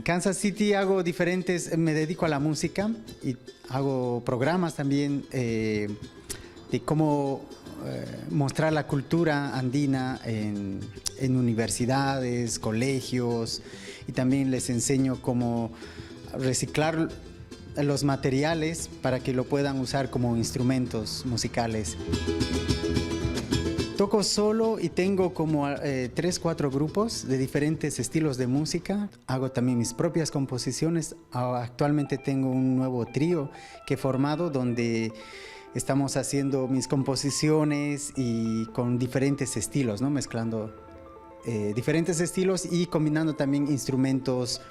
Kansas City hago me dedico a la música y hago programas también de cómo mostrar la cultura andina en universidades, colegios, y también les enseño cómo reciclar los materiales para que lo puedan usar como instrumentos musicales. Toco solo y tengo como 3, 4 grupos de diferentes estilos de música. Hago también mis propias composiciones. Actualmente tengo un nuevo trío que he formado donde estamos haciendo mis composiciones y con diferentes estilos, ¿no? Mezclando diferentes estilos y combinando también instrumentos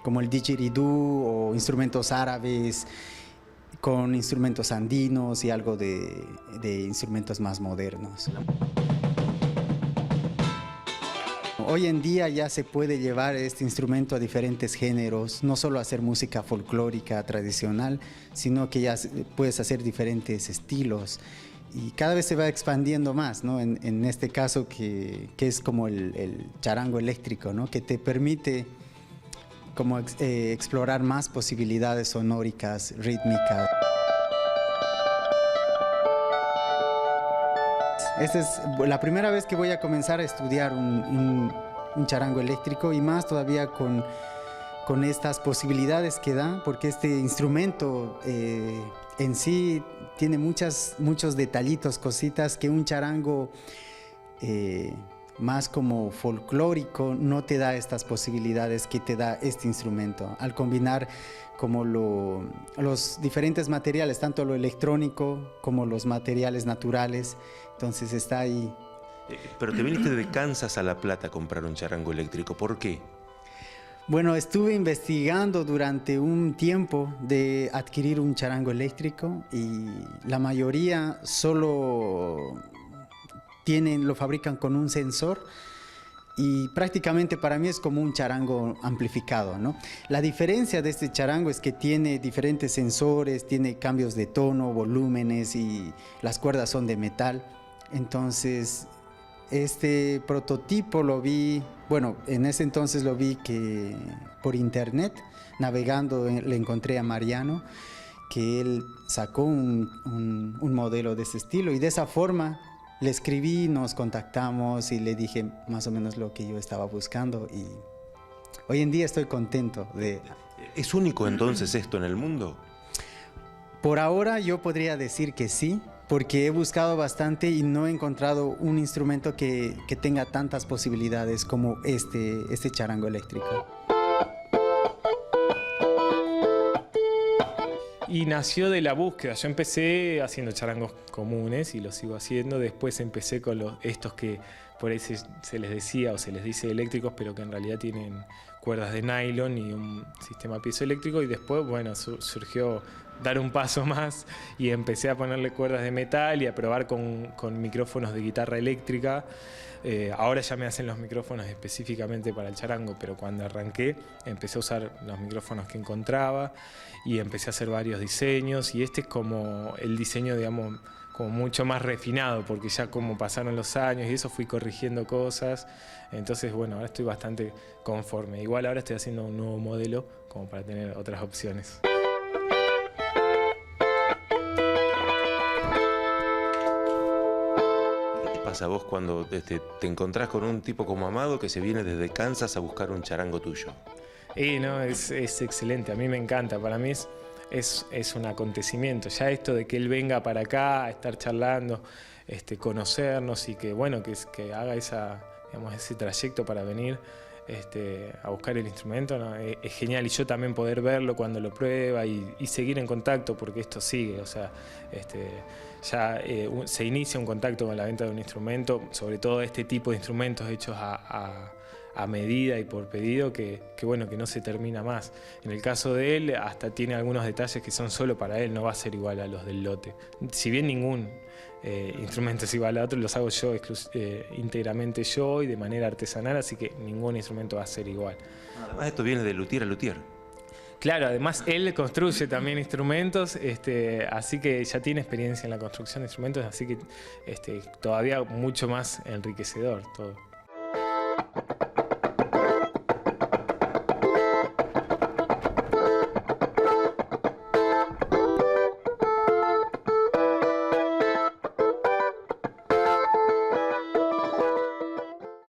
como el didgeridoo o instrumentos árabes con instrumentos andinos y algo de instrumentos más modernos. Hoy en día ya se puede llevar este instrumento a diferentes géneros, no solo hacer música folclórica tradicional, sino que ya puedes hacer diferentes estilos y cada vez se va expandiendo más, ¿no? En este caso que es como el charango eléctrico, ¿no? Que te permite como explorar más posibilidades sonóricas, rítmicas. Esta es la primera vez que voy a comenzar a estudiar un charango eléctrico y más todavía con estas posibilidades que da, porque este instrumento en sí tiene muchos detallitos, cositas que un charango más como folclórico no te da estas posibilidades que te da este instrumento. Al combinar como los diferentes materiales, tanto lo electrónico como los materiales naturales, entonces está ahí. Pero te viniste de Kansas a La Plata a comprar un charango eléctrico, ¿por qué? Bueno, estuve investigando durante un tiempo de adquirir un charango eléctrico y la mayoría solo lo fabrican con un sensor y prácticamente para mí es como un charango amplificado, ¿no? La diferencia de este charango es que tiene diferentes sensores, tiene cambios de tono, volúmenes y las cuerdas son de metal. Entonces, este prototipo lo vi, bueno, en ese entonces lo vi que por internet, navegando, le encontré a Mariano, que él sacó un modelo de ese estilo y de esa forma le escribí, nos contactamos y le dije más o menos lo que yo estaba buscando y hoy en día estoy contento de... ¿Es único entonces esto en el mundo? Por ahora yo podría decir que sí, porque he buscado bastante y no he encontrado un instrumento que tenga tantas posibilidades como este charango eléctrico. Y nació de la búsqueda. Yo empecé haciendo charangos comunes y los sigo haciendo. Después empecé con estos que por ahí se les decía o se les dice eléctricos, pero que en realidad tienen cuerdas de nylon y un sistema piezoeléctrico. Y después, bueno, surgió dar un paso más y empecé a ponerle cuerdas de metal y a probar con micrófonos de guitarra eléctrica. Ahora ya me hacen los micrófonos específicamente para el charango, pero cuando arranqué empecé a usar los micrófonos que encontraba y empecé a hacer varios diseños y este es como el diseño, digamos, como mucho más refinado, porque ya como pasaron los años y eso fui corrigiendo cosas, entonces bueno, ahora estoy bastante conforme. Igual ahora estoy haciendo un nuevo modelo como para tener otras opciones. ¿Qué pasa vos cuando te encontrás con un tipo como Amado que se viene desde Kansas a buscar un charango tuyo? No, es excelente, a mí me encanta, para mí es un acontecimiento. Ya esto de que él venga para acá a estar charlando, conocernos y que bueno, que haga ese trayecto para venir a buscar el instrumento, ¿no? Es genial, y yo también poder verlo cuando lo prueba y seguir en contacto, porque esto sigue, o sea, ya se inicia un contacto con la venta de un instrumento, sobre todo este tipo de instrumentos hechos a medida y por pedido, que bueno, que no se termina más. En el caso de él, hasta tiene algunos detalles que son solo para él, no va a ser igual a los del lote. Si bien ningún instrumento es igual a otro, los hago yo íntegramente yo y de manera artesanal, así que ningún instrumento va a ser igual. Además, esto viene de luthier a luthier. Claro, además él construye también instrumentos, así que ya tiene experiencia en la construcción de instrumentos, así que todavía mucho más enriquecedor todo.